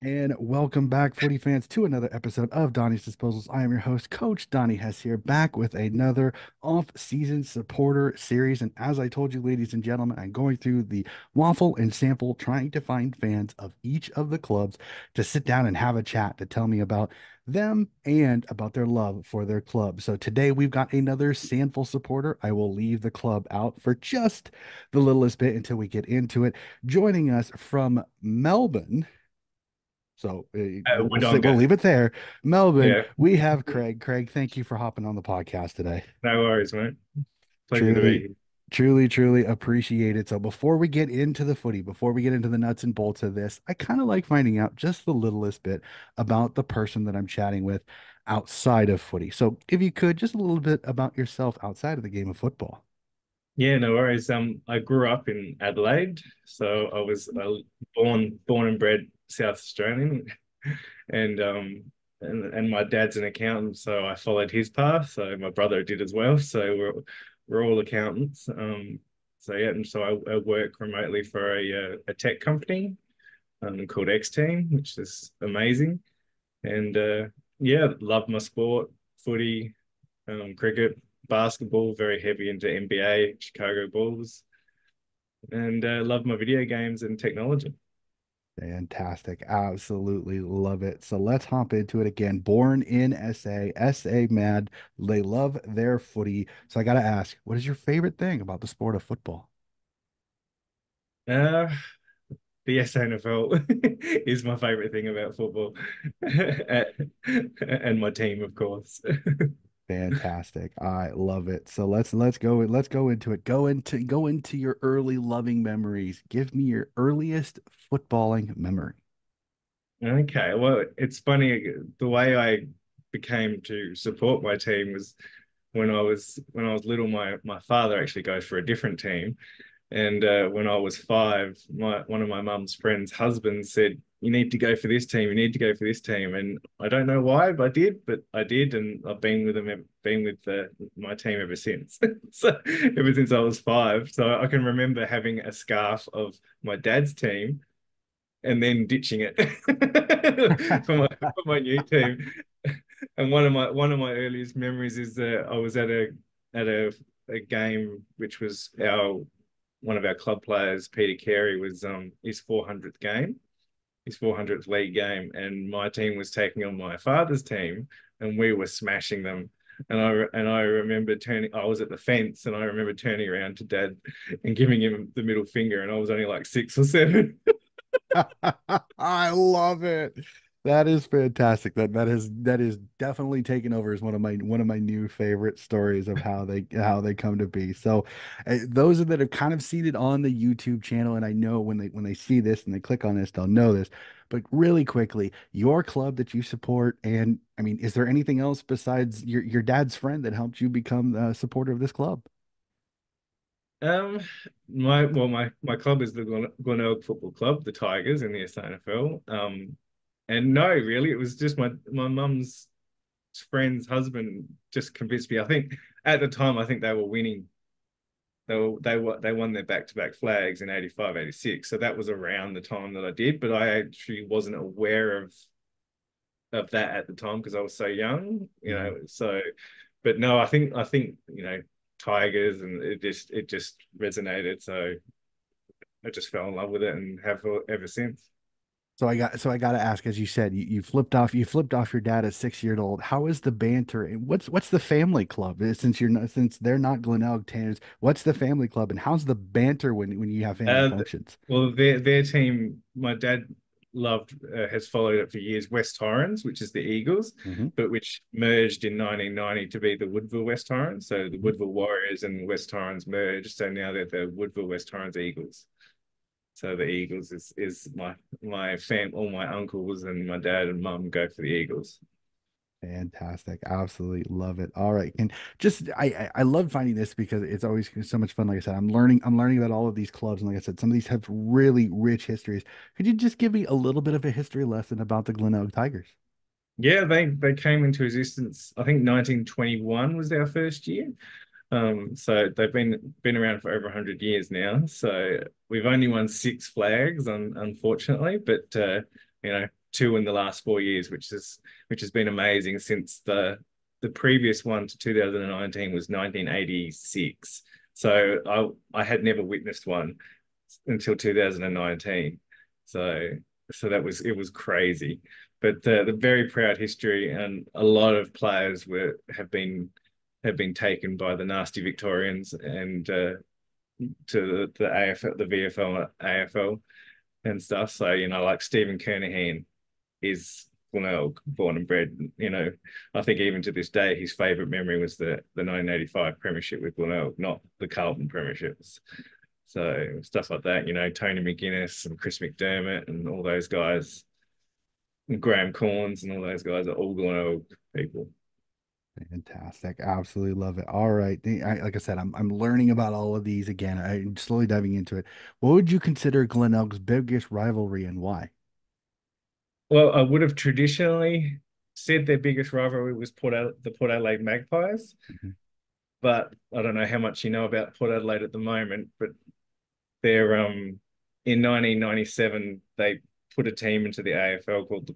And welcome back, footy fans, to another episode of Donnie's Disposals. I am your host, Coach Donnie Hess here, back with another off-season supporter series. And as I told you, ladies and gentlemen, I'm going through the waffle and sample, trying to find fans of each of the clubs to sit down and have a chat to tell me about them and about their love for their club. So today we've got another Sandful supporter. I will leave the club out for just the littlest bit until we get into it. Joining us from Melbourne. So we'll Wodonga. leave it there. Melbourne, Yeah, we have Craig. Craig, thank you for hopping on the podcast today. no worries, mate. Pleasure to be Truly, here. truly appreciate it. So before we get into the footy, before we get into the nuts and bolts of this, I kind of like finding out just the littlest bit about the person that I'm chatting with outside of footy. So if you could, just a little bit about yourself outside of the game of football. Yeah, no worries. I grew up in Adelaide, so I was born and bred South Australian, and and my dad's an accountant, so I followed his path. So my brother did as well. So we're all accountants. So yeah, and so I work remotely for a tech company called X Team, which is amazing. And yeah, love my sport, footy, cricket, basketball, very heavy into NBA, Chicago Bulls, and love my video games and technology. Fantastic. Absolutely love it. So let's hop into it again. Born in SA, SA mad. They love their footy. So I got to ask, what is your favorite thing about the sport of football? Uh, the SNFL is my favorite thing about football, and my team, of course. Fantastic. I love it. So let's go into it. Go into your early loving memories. Give me your earliest footballing memory. Okay, well, it's funny the way I became to support my team was when I was little. My father actually goes for a different team. And when I was five, my one of my mum's friends' husbands said, "You need to go for this team. You need to go for this team." And I don't know why, but I did, and I've been with my team ever since. So ever since I was five, so I can remember having a scarf of my dad's team and then ditching it for my new team. And one of my earliest memories is that I was at a game which was our one of our club players, Peter Carey, was his 400th game, his 400th league game, and my team was taking on my father's team, and we were smashing them. And I remember turning. I was at the fence, and I remember turning around to Dad and giving him the middle finger, and I was only like 6 or 7. I love it. That is fantastic. That is definitely taken over as one of my new favorite stories of how they come to be. So, those that are kind of seated on the YouTube channel, and I know when they see this and they click on this, they'll know this. But really quickly, your club that you support, and I mean, is there anything else besides your dad's friend that helped you become a supporter of this club? Um, my club is the Glenelg Football Club, the Tigers in the SANFL. And no, really, it was just my mum's friend's husband just convinced me. I think at the time, I think they were winning. They won their back-to-back flags in 85, 86. So that was around the time that I did, but I actually wasn't aware of that at the time because I was so young, Mhm. So, but no, I think Tigers, and it just resonated. So I just fell in love with it and have ever since. So I got to ask, as you said, you flipped off your dad at 6 years old. How is the banter and what's the family club? Since they're not Glenelg Tanners, what's the family club and how's the banter when you have family Uh, functions? well, their team, my dad has followed it for years. West Torrens, which is the Eagles, Hmm. but which merged in 1990 to be the Woodville West Torrens. So the Hmm. Woodville Warriors and West Torrens merged. So now they're the Woodville West Torrens Eagles. So the Eagles is my fam, all my uncles and my dad and mum go for the Eagles. Fantastic. Absolutely love it. All right. And just I love finding this because it's always so much fun. Like I said, I'm learning about all of these clubs. And like I said, some of these have really rich histories. Could you just give me a little bit of a history lesson about the Glenelg Tigers? Yeah, they came into existence. I think 1921 was our first year. So they've been around for over 100 years now. So we've only won six flags, unfortunately, but two in the last 4 years, which has been amazing since the previous one to 2019 was 1986. So I had never witnessed one until 2019. So that was it was crazy. But the very proud history, and a lot of players were have been taken by the nasty Victorians and to the AFL, the VFL, AFL and stuff. So, like Stephen Kernahan is Glenelg, born and bred. I think even to this day, his favourite memory was the 1985 premiership with Glenelg, not the Carlton premierships. So stuff like that, Tony McGuinness and Chris McDermott and all those guys, and Graham Corns and all those guys are all Glenelg people. Fantastic. Absolutely love it. All right. Like I said, I'm learning about all of these again. I'm slowly diving into it. What would you consider Glenelg's biggest rivalry and why? Well, I would have traditionally said their biggest rivalry was the Port Adelaide Magpies, Mhm. but I don't know how much you know about Port Adelaide at the moment, but they're in 1997 they put a team into the AFL called the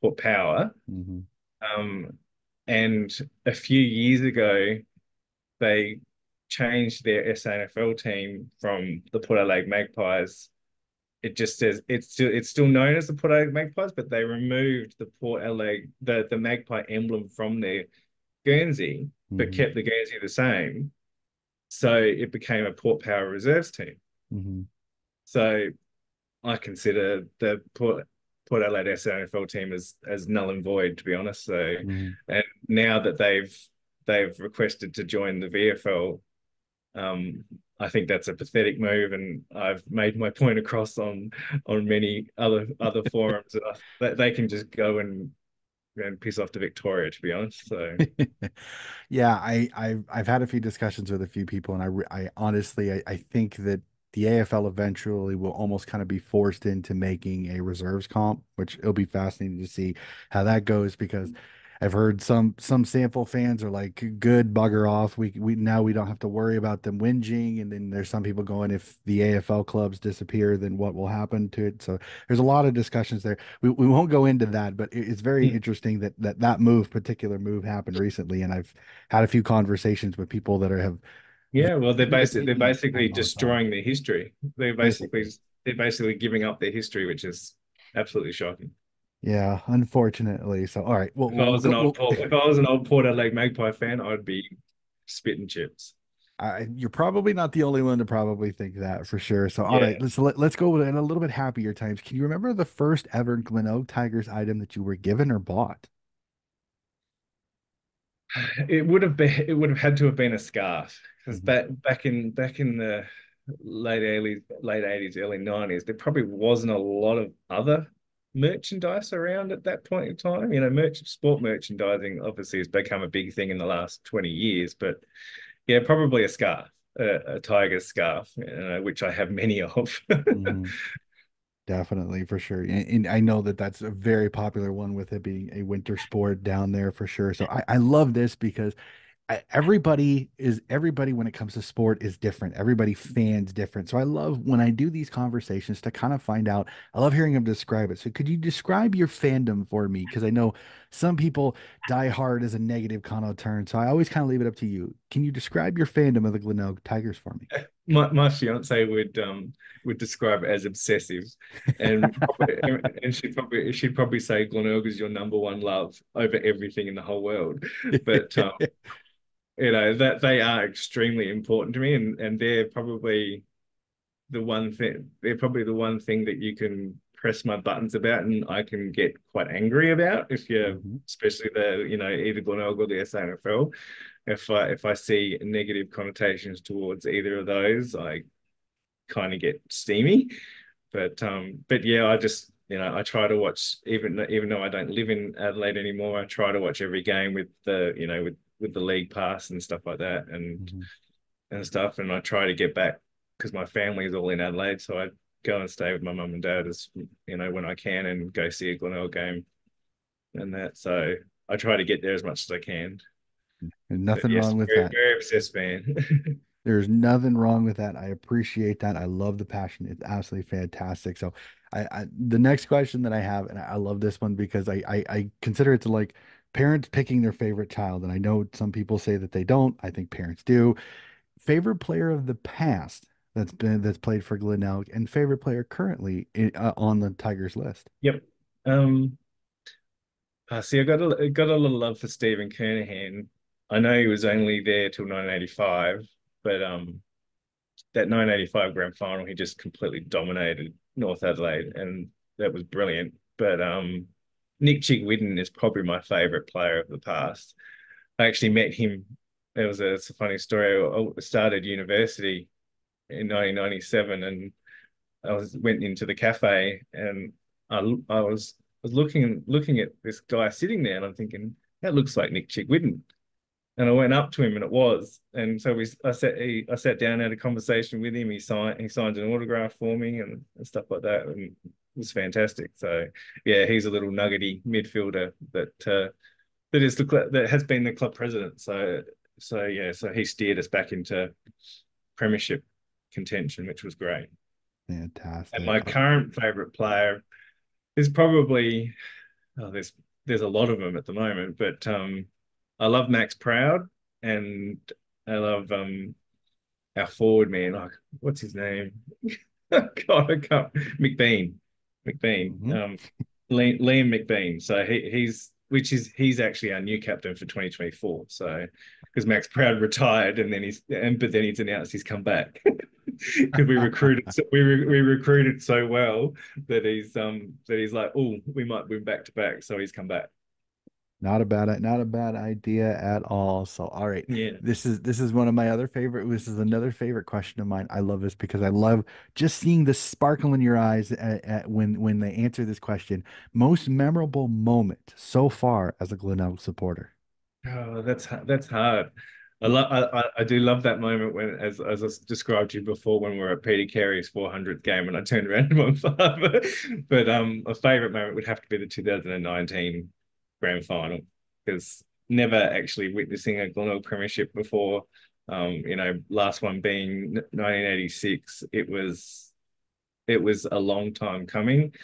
Port Power. Mhm. Um, and a few years ago they changed their SANFL team from the Port Adelaide Magpies. It just says it's still known as the Port Adelaide Magpies, but they removed the Port Adelaide the magpie emblem from their Guernsey, but Mhm. kept the Guernsey the same. So it became a Port Power reserves team. Mhm. So I consider the Port Adelaide SANFL team as null and void, to be honest. So, Mhm. and now that they've requested to join the VFL, I think that's a pathetic move, and I've made my point across on many other forums that they can just go and piss off to Victoria, to be honest. So Yeah, I've had a few discussions with a few people, and I honestly I think that the AFL eventually will almost kind of be forced into making a reserves comp, which it'll be fascinating to see how that goes because I've heard some sample fans are like, good, bugger off. We now we don't have to worry about them whinging, and then there's some people going, if the AFL clubs disappear, then what will happen to it? So there's a lot of discussions there. We won't go into that, but it's very interesting that particular move happened recently, and I've had a few conversations with people that have yeah, well, varied they're opinions basically on our side. destroying their history. Basically, They're basically giving up their history, which is absolutely shocking. yeah, unfortunately. So, all right, we'll go. If I was an old Port Adelaide Magpie fan, I'd be spitting chips. You're probably not the only one to probably think that for sure. So, all right, Yeah, let's go in a little bit happier times. Can you remember the first ever Glenelg Tigers item that you were given or bought? it would have had to have been a scarf because Mhm. back in the late 80s, early 90s, there probably wasn't a lot of other merchandise around at that point in time. Sport merchandising obviously has become a big thing in the last 20 years, but yeah, probably a scarf, a tiger scarf, which I have many of. Mhm. Definitely, for sure. And I know that that's a very popular one with it being a winter sport down there for sure. So I love this because everybody when it comes to sport is different. Everybody fans different. So I love when I do these conversations to kind of find out. I love hearing them describe it. So could you describe your fandom for me? Because I know some people die hard as a negative connotation. So I always kind of leave it up to you. Can you describe your fandom of the Glenelg Tigers for me? My fiance would describe it as obsessive, and she'd probably say Glenelg is your number one love over everything in the whole world. But that they are extremely important to me, and they're probably the one thing that you can press my buttons about, and I can get quite angry about if you're Mhm. especially the either Glenelg or the SANFL. If I see negative connotations towards either of those, I kind of get steamy. But yeah, I just I try to watch even though I don't live in Adelaide anymore. I try to watch every game with the with the league pass and stuff like that Mhm. and stuff. And I try to get back because my family is all in Adelaide, so I go and stay with my mum and dad as when I can and go see a Glenelg game and that. So I try to get there as much as I can. And But nothing yes, wrong with very that. very obsessed fan. There's nothing wrong with that. I appreciate that. I love the passion. It's absolutely fantastic. So the next question that I have, and I love this one because I consider it to like parents picking their favorite child. And I know some people say that they don't. I think parents do. Favorite player of the past that's played for Glenelg and favorite player currently on the Tigers list. Yep. See, I got a little love for Stephen Kernahan. I know he was only there till 1985, but that 1985 grand final, he just completely dominated North Adelaide, and that was brilliant. But Nick Chigwidden is probably my favourite player of the past. I actually met him. It's a funny story. I started university in 1997, and went into the cafe, and I was looking at this guy sitting there, and I'm thinking that looks like Nick Chigwidden. And I went up to him, and it was. And so I sat down, had a conversation with him. He signed an autograph for me and stuff like that, and it was fantastic. So yeah, he's a little nuggety midfielder that has been the club president. So yeah, so he steered us back into premiership contention, which was great. And Fantastic. my current favorite player is probably, oh, there's a lot of them at the moment, but I love Max Proud, and I love our forward man. Like, what's his name? God, I can't. McBean, McBean, Mhm. Liam McBean. So he's actually our new captain for 2024. So because Max Proud retired, but then he's announced he's come back because we recruited so well that he's like, oh, we might win back to back, so he's come back. Not a bad idea at all. So, all right, Yeah. this is one of my other favorite. This is another favorite question of mine. I love this because I love just seeing the sparkle in your eyes when they answer this question. Most memorable moment so far as a Glenelg supporter. Oh, that's hard. I do love that moment when, as I described to you before, when we are at Peter Carey's 400th game, and I turned around to my father. But a favorite moment would have to be the 2019 grand final, because never actually witnessing a Glenelg Premiership before. Last one being 1986. It was a long time coming,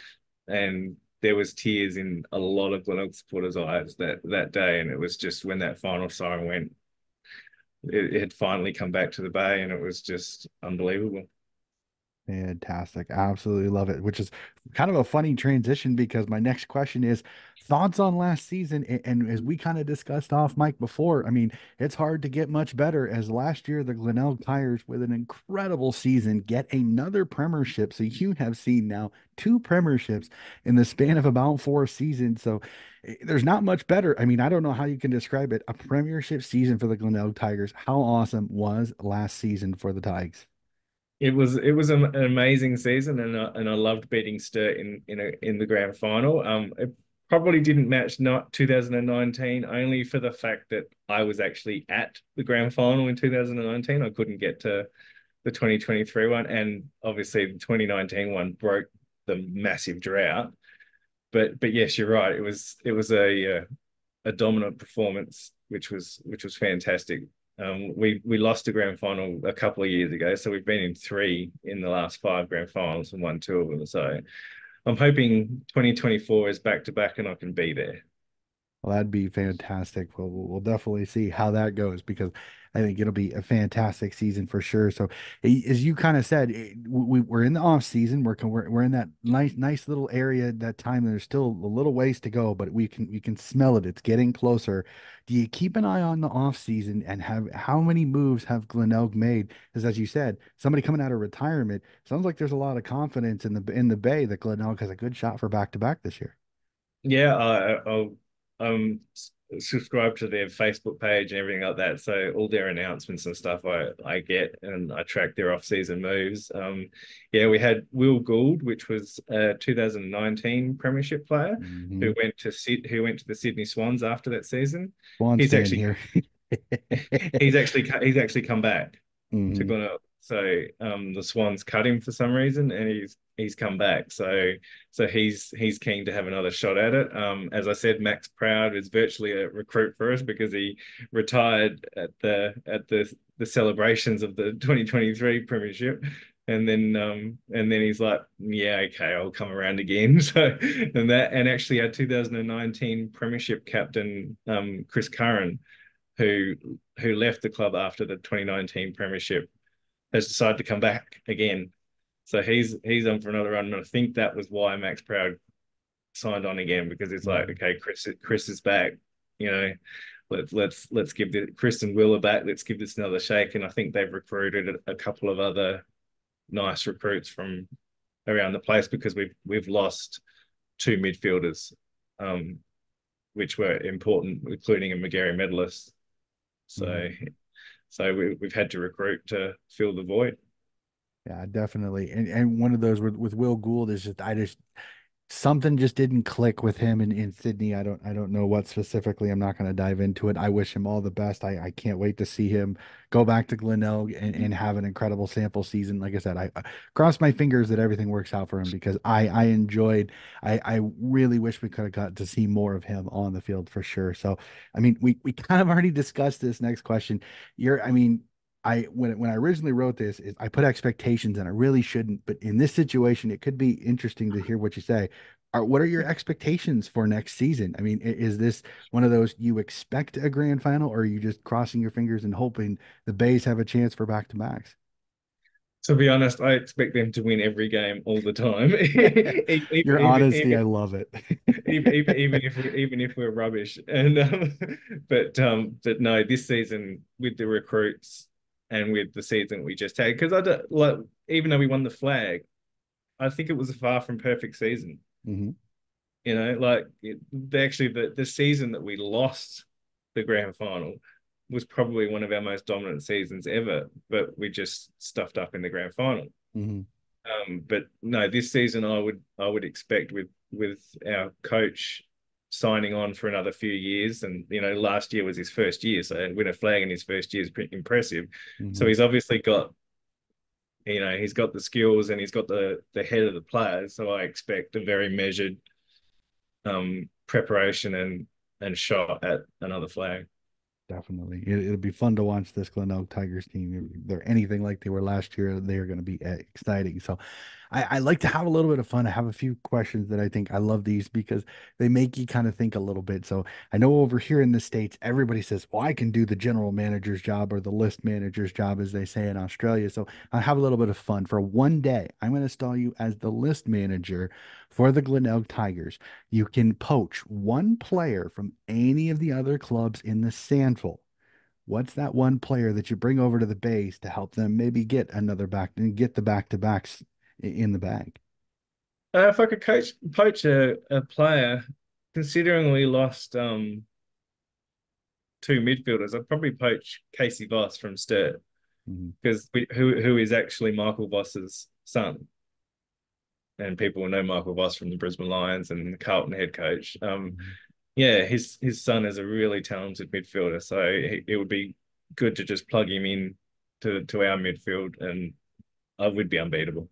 and there was tears in a lot of Glenelg supporters' eyes that day, and it was just when that final siren went, it had finally come back to the bay, and it was just unbelievable. Fantastic. Absolutely love it, which is kind of a funny transition because my next question is thoughts on last season. And as we kind of discussed off mic before, I mean, it's hard to get much better as last year the Glenelg Tigers with an incredible season get another premiership. So you have seen now two premierships in the span of about four seasons. So there's not much better. I mean, I don't know how you can describe it. A premiership season for the Glenelg Tigers. How awesome was last season for the Tigers? It was an amazing season, and I loved beating Sturt in the grand final. It probably didn't match not 2019, only for the fact that I was actually at the grand final in 2019. I couldn't get to the 2023 one, and obviously the 2019 one broke the massive drought. But yes, you're right. It was a dominant performance, which was fantastic. We lost a grand final a couple of years ago, so we've been in three in the last five grand finals and won two of them. So I'm hoping 2024 is back to back and I can be there. Well, that'd be fantastic. We'll definitely see how that goes because I think it'll be a fantastic season for sure. So, as you kind of said, we're in the off season. We're in that nice little area that time. There's still a little ways to go, but we can smell it. It's getting closer. Do you keep an eye on the off season and have how many moves have Glenelg made? Because as you said, somebody coming out of retirement sounds like there's a lot of confidence in the Bay that Glenelg has a good shot for back to back this year. Yeah, I'll subscribe to their Facebook page and everything like that. So all their announcements and stuff I get, and I track their off-season moves. Yeah, we had Will Gould, which was a 2019 Premiership player Hmm. who went to the Sydney Swans after that season. Swan He's stand actually here. he's actually come back to Hmm. Glenelg. the Swans cut him for some reason, and he's come back. So he's keen to have another shot at it. As I said, Max Proud is virtually a recruit for us because he retired at the celebrations of the 2023 Premiership. And then he's like, yeah, okay, I'll come around again. And actually our 2019 Premiership captain, Chris Curran, who left the club after the 2019 Premiership, has decided to come back again. So he's on for another run, and I think that was why Max Proud signed on again, because it's like, Mhm. okay, Chris is back, you know, let's give Chris and Will are back. Let's give this another shake, and I think they've recruited a couple of other nice recruits from around the place, because we've lost two midfielders, um, which were important, including a McGarry medalist. Mhm. So we've had to recruit to fill the void. Yeah, definitely. And one of those with Will Gould is just I just something just didn't click with him in Sydney. I don't know what specifically. I'm not going to dive into it. I wish him all the best. I can't wait to see him go back to Glenelg and have an incredible sample season. Like I said, I cross my fingers that everything works out for him because I enjoyed. I really wish we could have got to see more of him on the field for sure. So I mean, we kind of already discussed this next question. I mean. When I originally wrote this, I put expectations and I really shouldn't, but in this situation, it could be interesting to hear what you say. What are your expectations for next season? I mean, is this one of those you expect a grand final, or are you just crossing your fingers and hoping the Bays have a chance for back to backs? To be honest, I expect them to win every game all the time, Your honesty, I love it. even if we're rubbish. But no, this season with the recruits and with the season we just had, because I don't, like, even though we won the flag, I think it was a far from perfect season. Hmm. Like actually the season that we lost the grand final was probably one of our most dominant seasons ever, but we just stuffed up in the grand final. Hmm. But no, this season I would expect with our coach signing on for another few years, and last year was his first year, so win a flag in his first year is pretty impressive. So Hmm. he's obviously got he's got the skills and he's got the head of the players. So I expect a very measured preparation and shot at another flag. Definitely. It'll be fun to watch this Glenelg Tigers team. If they're anything like they were last year, they're going to be exciting. So I like to have a little bit of fun. I have a few questions that I love these because they make you kind of think a little bit. So I know over here in the States, everybody says, well, I can do the general manager's job or the list manager's job, as they say in Australia. So I have a little bit of fun. For one day, I'm going to install you as the list manager for the Glenelg Tigers. You can poach one player from any of the other clubs in the Sandful. What's that one player that you bring over to the base to help them maybe get another back and get the back to backs in the bag? If I could poach a player, considering we lost two midfielders, I'd probably poach Casey Voss from Sturt, Mhm. because who is actually Michael Voss's son, and people will know Michael Voss from the Brisbane Lions and the Carlton head coach. Mhm. Yeah, his son is a really talented midfielder, so it would be good to just plug him in to our midfield, and I would be unbeatable.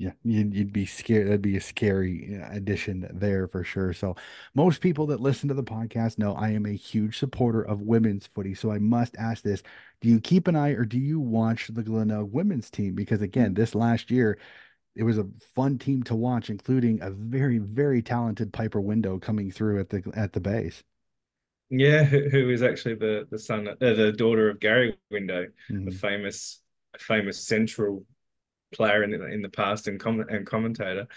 Yeah, you'd be scared. That'd be a scary addition there for sure. So, most people that listen to the podcast know I am a huge supporter of women's footy. So, I must ask this: do you keep an eye or do you watch the Glenelg women's team? Because again, this last year, it was a fun team to watch, including a very, very talented Piper Window coming through at the base. Yeah, who is actually the daughter of Gary Window, a Hmm. famous central player in the past, and commentator.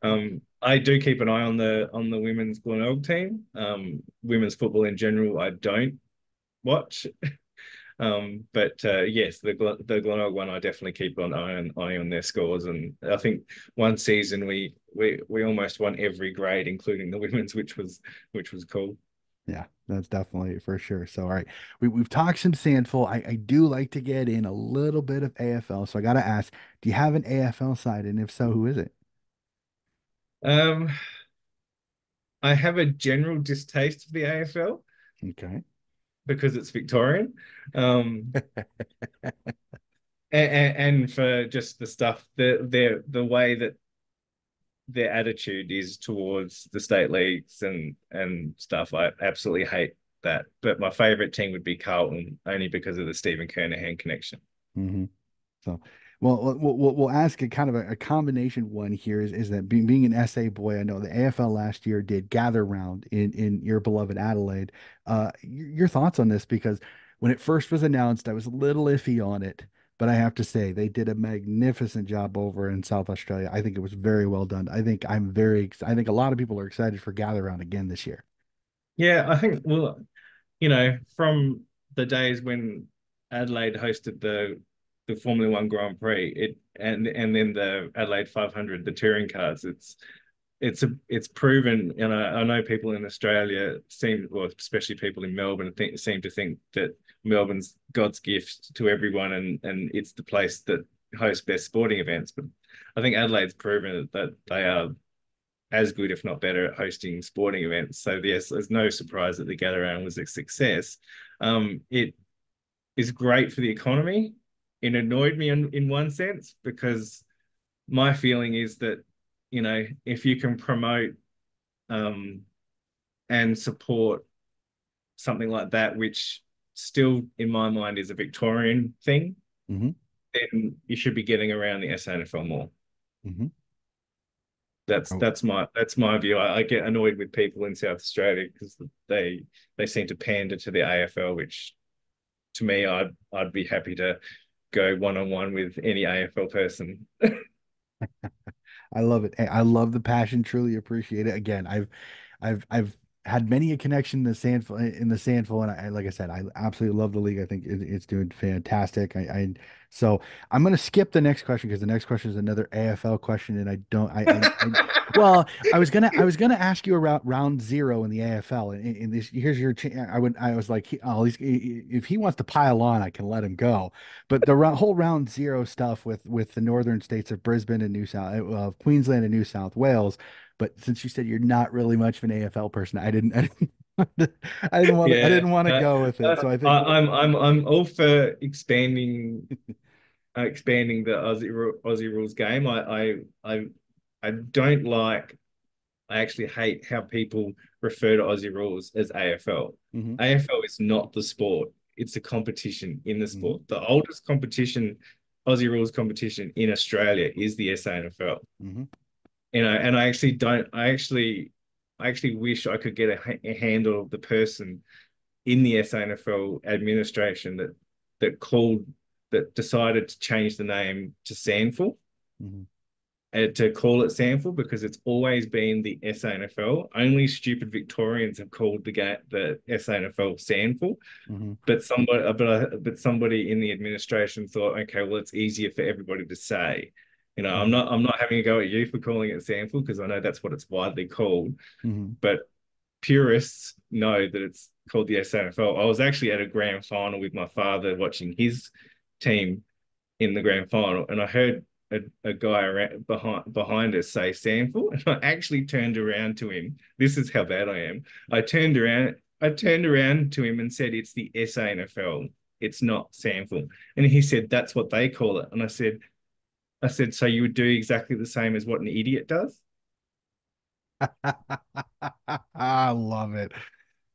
Hmm. I do keep an eye on the women's Glenelg team. Women's football in general, I don't watch. But yes, the Glenelg one, I definitely keep an eye on their scores, and I think one season we almost won every grade, including the women's, which was cool. Yeah, that's definitely for sure. So, all right, we've talked some Sandful. I do like to get in a little bit of AFL. So, I got to ask, do you have an AFL side? And if so, who is it? Um, I have a general distaste for the AFL Okay. because it's Victorian. Um, and for just the stuff, the way that their attitude is towards the state leagues and stuff. I absolutely hate that. But my favorite team would be Carlton, only because of the Stephen Kernahan connection. Hmm. So, well, we'll ask a kind of a combination one here is that being an SA boy, I know the AFL last year did gather round in your beloved Adelaide. Your thoughts on this? Because when it first was announced, I was a little iffy on it, but I have to say they did a magnificent job over in South Australia. I think it was very well done. I think a lot of people are excited for gather round again this year. Yeah, I think, well, from the days when Adelaide hosted the Formula One Grand Prix, and then the Adelaide 500, the touring cars, it's proven, and I know people in Australia seem, well, especially people in Melbourne, seem to think that Melbourne's God's gift to everyone, and it's the place that hosts best sporting events. But I think Adelaide's proven that they are as good, if not better, at hosting sporting events. So yes, there's no surprise that the Gather Round was a success. It is great for the economy. It annoyed me in one sense because my feeling is that if you can promote um, and support something like that, which still in my mind is a Victorian thing, Hmm. then you should be getting around the SANFL more. Hmm. That's Oh. that's my view. I get annoyed with people in South Australia because they seem to pander to the AFL, which to me I'd be happy to go one on one with any AFL person. I love it. Hey, I love the passion. Truly appreciate it. Again, I've had many a connection in the Sandful, and like I said, I absolutely love the league. I think it's doing fantastic. So I'm gonna skip the next question because the next question is another AFL question, and I don't I well, I was gonna ask you about round zero in the AFL, and this here's your I was like, if he wants to pile on, I can let him go. But the whole round zero stuff with the northern states of Brisbane and of Queensland and New South Wales. But since you said you're not really much of an AFL person, I Yeah, didn't want to go with it. So I I, think I'm all for expanding the Aussie rules game. I don't like. I actually hate how people refer to Aussie rules as AFL. hmm. AFL is not the sport; it's a competition in the Hmm. sport. The oldest competition, Aussie rules competition in Australia, is the SANFL. Hmm. And I actually don't. I actually wish I could get a handle of the person in the SANFL administration that decided to change the name to Sandful, Hmm. to call it Sandful, because it's always been the SANFL. Only stupid Victorians have called the SANFL Sandful. Hmm. But somebody in the administration thought, okay, well, it's easier for everybody to say. Hmm. I'm not having a go at you for calling it Sandful because I know that's what it's widely called. Hmm. But purists know that it's called the SANFL. I was actually at a grand final with my father watching his team in the grand final, and I heard a guy behind us say Sample, and I actually turned around to him. This is how bad I am. I turned around to him and said, "It's the SANFL. It's not Sample." And he said, "That's what they call it." And I said, "So you would do exactly the same as what an idiot does?" I love it.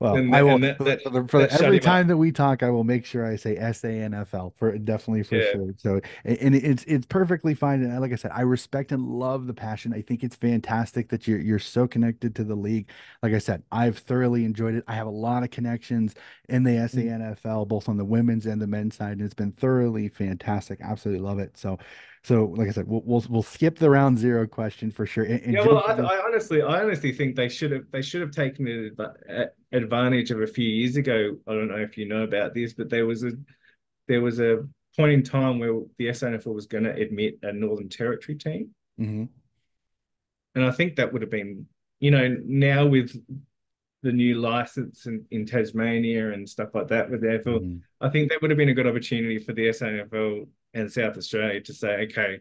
Well, And I that, will and that that for that shut every him up. time that we talk, I will make sure I say SANFL for definitely for Yeah. sure. So and it's perfectly fine. And like I said, I respect and love the passion. I think it's fantastic that you're so connected to the league. Like I said, I've thoroughly enjoyed it. I have a lot of connections in the SANFL, both on the women's and the men's side, and it's been thoroughly fantastic. Absolutely love it. So like I said, we'll skip the round zero question for sure and Yeah, well, jump to the. I honestly think they should have taken advantage of a few years ago. I don't know if you know about this, but there was a point in time where the SANFL was going to admit a Northern Territory team, Mhm. and I think that would have been, now with the new license in Tasmania and stuff like that with the AFL, Mhm. I think that would have been a good opportunity for the SANFL and South Australia to say, okay,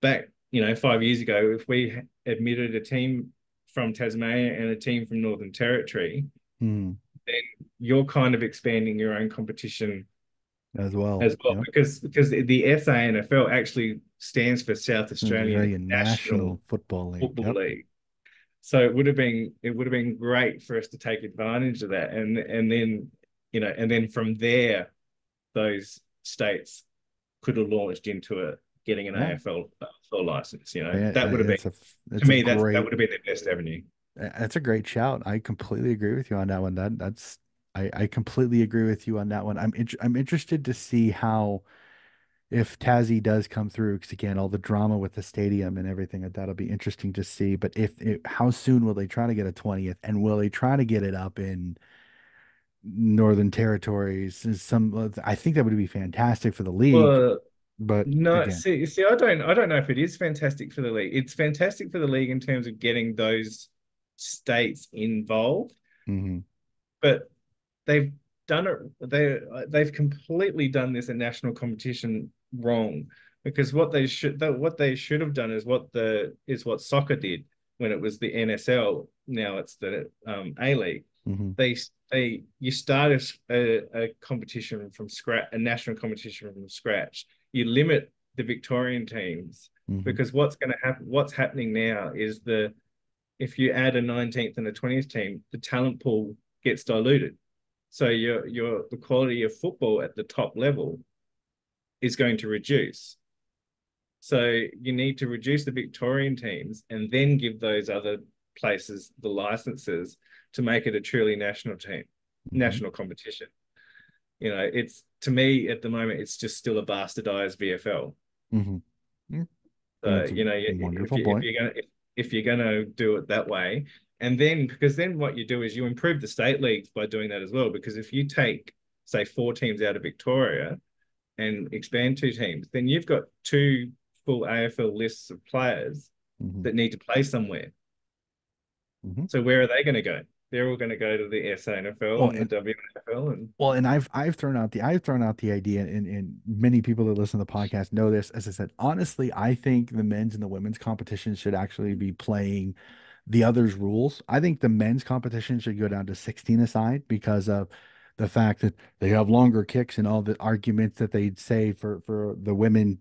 back, 5 years ago, if we admitted a team from Tasmania and a team from Northern Territory, Mhm. then you're kind of expanding your own competition as well. as well, Yep. because the SANFL actually stands for South Australian Australian National National Football League. Football Yep. League. So it would have been great for us to take advantage of that, and then from there, those states could have launched into getting an Yeah. AFL license. Yeah, That would have been, to it's a me, that great would have been the best avenue. that's a great shout. I completely agree with you on that one. That's I completely agree with you on that one. I'm interested to see how if Tazzy does come through, because again, all the drama with the stadium and everything, that'll be interesting to see. But how soon will they try to get a 20th, and will they try to get it up in Northern Territories? I think that would be fantastic for the league. Well, But no, again, see, I don't know if it is fantastic for the league. It's fantastic for the league in terms of getting those states involved, hmm but they've done it. They've completely done this in national competition wrong, because what they should have done is what soccer did when it was the NSL. Now it's the A League. hmm You start a competition from scratch, a national competition from scratch. You limit the Victorian teams, hmm because what's happening now is if you add a 19th and a 20th team, the talent pool gets diluted. So the quality of football at the top level is going to reduce. So you need to reduce the Victorian teams and then give those other places the licenses to make it a truly national team, hmm national competition. It's, to me at the moment, it's just still a bastardized VFL. hmm So, That's a if wonderful you if point. you're gonna if you're gonna do it that way, and then because then what you do is you improve the state leagues by doing that as well. Because if you take, say, four teams out of Victoria and expand two teams, then you've got two full AFL lists of players hmm that need to play somewhere. hmm So where are they going to go? They're all going to go to the SANFL Well, and the WNFL, and and I've thrown out the idea, and many people that listen to the podcast know this. As I said, honestly, I think the men's and the women's competition should actually be playing the others' rules. I think the men's competition should go down to 16 aside because of the fact that they have longer kicks and all the arguments that they'd say for the women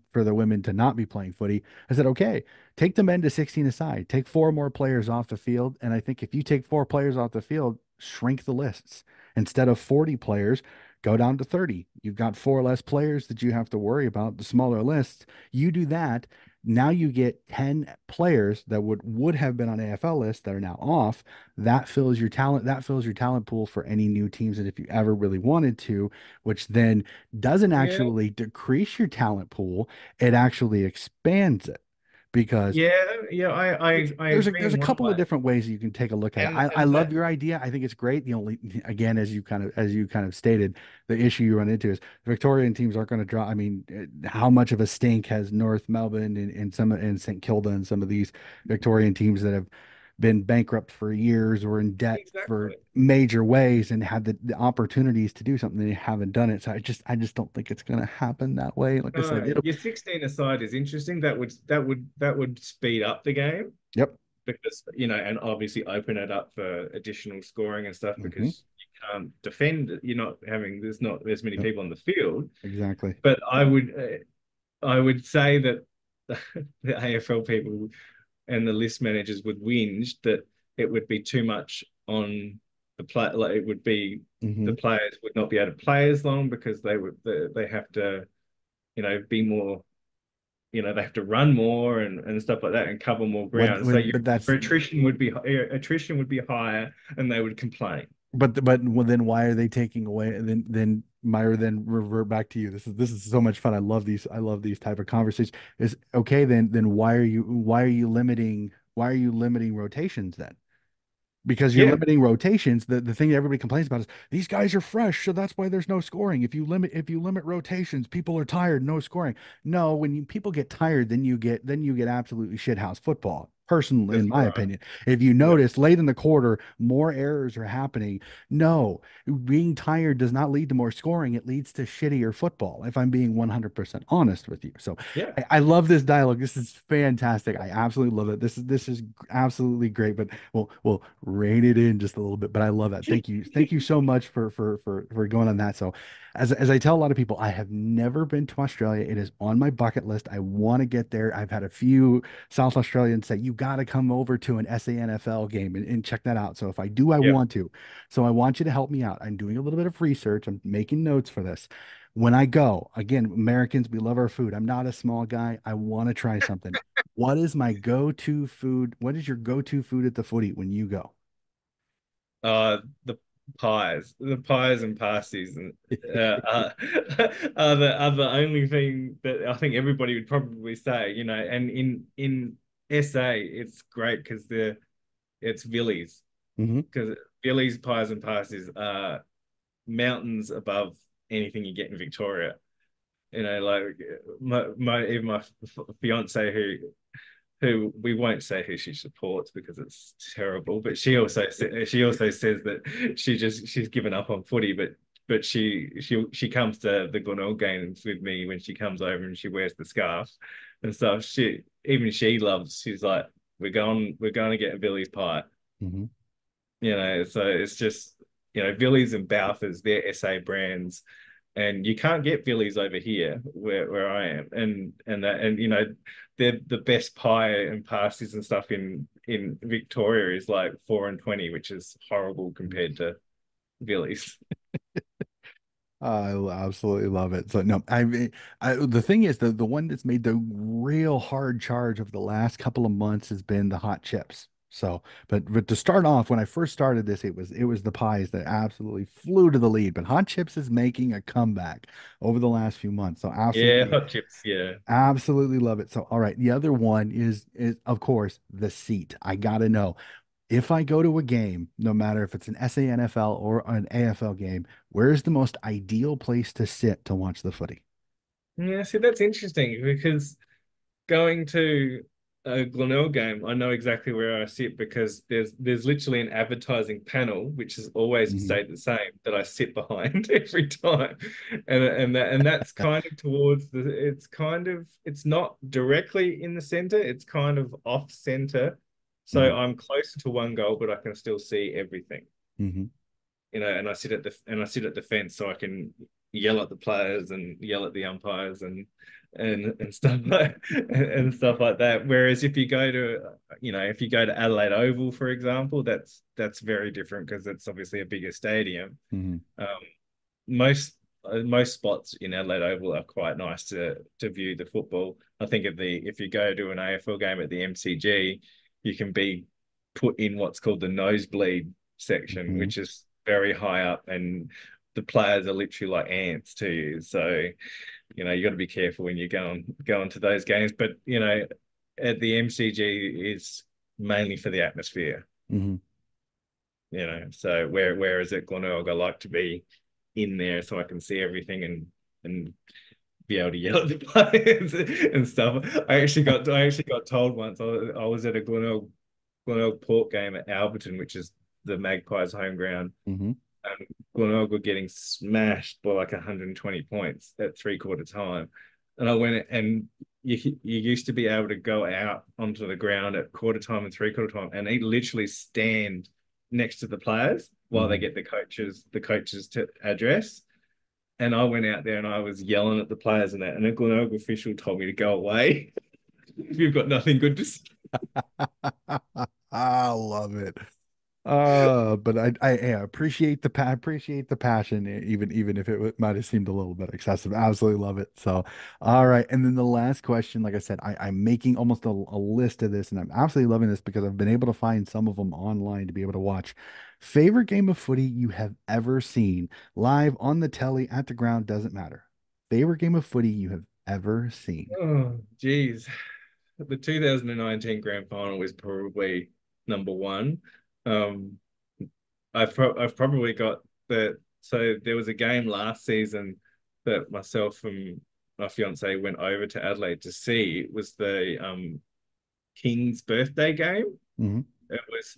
to not be playing footy. I said, okay, take the men to 16 aside, take four more players off the field, and I think if you take four players off the field, shrink the lists. Instead of 40 players, go down to 30. You've got four less players that you have to worry about, the smaller lists. You do that. Now you get 10 players that would have been on AFL lists that are now off. That fills your talent pool for any new teams that if you ever really wanted to, which then doesn't yeah, actually decrease your talent pool, it actually expands it because yeah, yeah. I agree there's in a one couple of way, different ways you can take a look at it. I and love that your idea. I think it's great. The only again, as you kind of stated, the issue you run into is the Victorian teams aren't going to draw. I mean, how much of a stink has North Melbourne and St Kilda and some of these Victorian teams that have been bankrupt for years or in debt for exactly. major ways and had the opportunities to do something they haven't done it. So I just don't think it's going to happen that way. Like I said, it'll Your 16 aside is interesting. That would speed up the game, yep. because and obviously open it up for additional scoring and stuff, hmm because you can't defend. There's not as many Yep. people on the field. Exactly. But I would say that the AFL people and the list managers would whinge that it would be too much on the play. Like, it would be, the hmm players would not be able to play as long, because they have to be more, they have to run more and stuff like that, and cover more What ground. So would but that's your attrition would be higher, and they would complain. but well, then why are they taking away then Meyer then revert back to you. This is so much fun. I love these type of conversations. Is okay then why are you limiting rotations then? Because you're Yeah, limiting rotations. The thing that everybody complains about is these guys are fresh, so that's why there's no scoring. If you limit rotations, people are tired, no scoring. No, when people get tired, then you get absolutely shithouse football. personally, That's in my right. opinion. If you Yeah. notice late in the quarter, more errors are happening. No, being tired does not lead to more scoring. It leads to shittier football, if I'm being 100% honest with you. So Yeah. I love this dialogue. This is fantastic. I absolutely love it. This is absolutely great. But we'll rein it in just a little bit. But I love that. Thank you. Thank you so much for going on that. So as I tell a lot of people, I have never been to Australia. It is on my bucket list. I want to get there. I've had a few South Australians say, you got to come over to an SANFL game and check that out. So if I do, I Yep. want to. So I want you to help me out. I'm doing a little bit of research. I'm making notes for this. When I go, again, Americans, we love our food. I'm not a small guy. I want to try something. What is my go-to food? What is your go-to food at the footy when you go? The pies and pasties, and are the only thing that I think everybody would probably say, And in SA, it's great because it's Villies, Hmm. because Villies pies and pasties are mountains above anything you get in Victoria. Like even my fiance who we won't say who she supports because it's terrible, but she also says that she's given up on footy, but she comes to the Glenelg games with me when she comes over, and she wears the scarf and stuff. She loves. She's like, we're going to get a Billy's pie, Hmm. So it's just, Billy's and Balfour's, they're SA brands, and you can't get Billy's over here where I am, and the best pie and pasties and stuff in Victoria is like 4 and 20, which is horrible compared to Billy's. I absolutely love it. So no, the thing is the one that's made the real hard charge of the last couple of months has been the hot chips. So, but to start off, when I first started this, it was the pies that absolutely flew to the lead. But hot chips is making a comeback over the last few months. So Yeah, absolutely, hot chips. Yeah. absolutely love it. So all right, the other one is of course the seat. I gotta know if I go to a game, no matter if it's an SANFL or an AFL game, where's the most ideal place to sit to watch the footy? Yeah, see, that's interesting because going to a Glenelg game, I know exactly where I sit because there's literally an advertising panel which has always Hmm. stayed the same that I sit behind every time, and that's kind of towards the. It's not directly in the center. It's kind of off center, so Hmm. I'm closer to one goal, but I can still see everything. Hmm. And I sit at the fence so I can yell at the players and yell at the umpires and stuff like that. Whereas if you go to Adelaide Oval, for example, that's very different because it's obviously a bigger stadium. Hmm. Um, most spots in Adelaide Oval are quite nice to view the football. I think if you go to an AFL game at the MCG, you can be put in what's called the nosebleed section, Hmm. which is very high up, and the players are literally like ants to you. So you got to be careful when you go on to those games. But at the MCG is mainly for the atmosphere. Hmm. So whereas at Glenelg, I like to be in there so I can see everything and be able to yell at the players and stuff. I actually got told once I was at a Glenelg Port game at Alberton, which is the Magpies' home ground, Hmm. and Glenelg were getting smashed by like 120 points at three-quarter time. And I went, and you used to be able to go out onto the ground at quarter time and three-quarter time, and they literally stand next to the players while they Hmm. get the coaches to address. And I went out there and I was yelling at the players and that, and a Glenelg official told me to go away. You've got nothing good to say. I love it. But I appreciate appreciate the passion, even if might have seemed a little bit excessive. Absolutely love it. So, all right, and then the last question, like I said, I'm making almost a list of this, and I'm absolutely loving this because I've been able to find some of them online to be able to watch. Favorite game of footy you have ever seen live on the telly at the ground doesn't matter. Favorite game of footy you have ever seen. Oh, geez. The 2019 grand final was probably number one. Um, I've probably got the so there was a game last season that myself and my fiance went over to Adelaide to see. It was the King's birthday game. Hmm.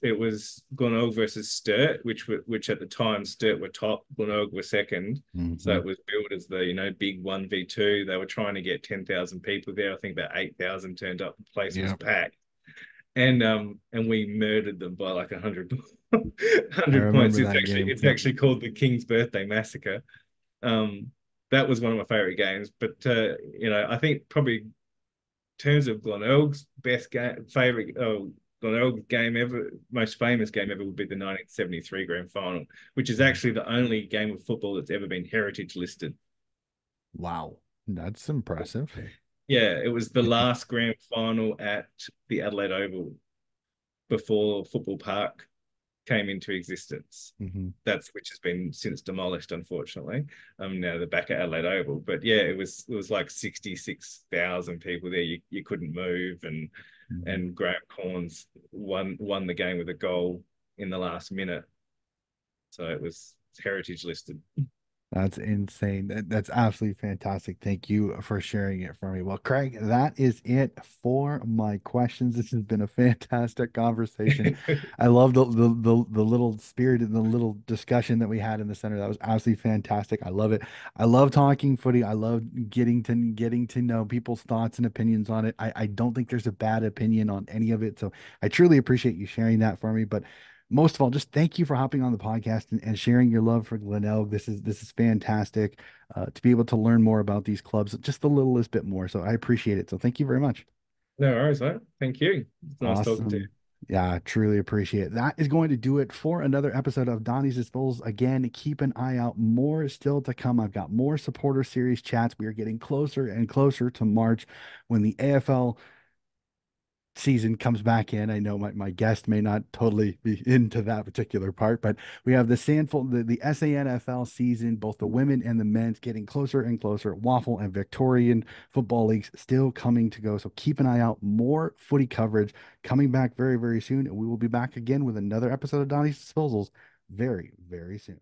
It was Glenelg versus Sturt, which at the time Sturt were top, Glenelg were second. So Hmm. it was billed as the big 1v2. They were trying to get 10,000 people there. I think about 8,000 turned up. The place was Yeah, packed, and we murdered them by like 100 I 100 points. remember It's that actually game. it's Yep. actually called the King's Birthday Massacre. Um, that was one of my favorite games. But I think probably in terms of Glenelg's best game, favorite Glenelg game ever, most famous game ever would be the 1973 grand final, which is actually the only game of football that's ever been heritage listed. Wow, that's impressive. Yeah, it was the last grand final at the Adelaide Oval before Football Park came into existence. Hmm. That's which has been since demolished, unfortunately. Now they're back at Adelaide Oval, but yeah, it was like 66,000 people there. You couldn't move, Hmm. and Graham Corns won the game with a goal in the last minute, so it's heritage listed. That's insane. That's absolutely fantastic. Thank you for sharing it for me. Well, Craig, that is it for my questions. This has been a fantastic conversation. I love the little spirit and the little discussion that we had in the center. That was absolutely fantastic. I love it. I love talking footy. I love getting to know people's thoughts and opinions on it. I don't think there's a bad opinion on any of it. So I truly appreciate you sharing that for me. But most of all, just thank you for hopping on the podcast and sharing your love for Glenelg. This is fantastic to be able to learn more about these clubs, just the littlest bit more. So I appreciate it. So thank you very much. No worries, mate. Thank you. It's nice talking to you. Awesome. Yeah, I truly appreciate it. That is going to do it for another episode of Donnie's Disposals. Again, keep an eye out. More is still to come. I've got more supporter series chats. We are getting closer and closer to March when the AFL season comes back in. I know my guest may not totally be into that particular part, but we have the the SANFL season, both the women and the men's getting closer and closer. Waffle and Victorian football leagues still coming to go. So keep an eye out. More footy coverage coming back very, very soon. And we will be back again with another episode of Donnie's Disposals very, very soon.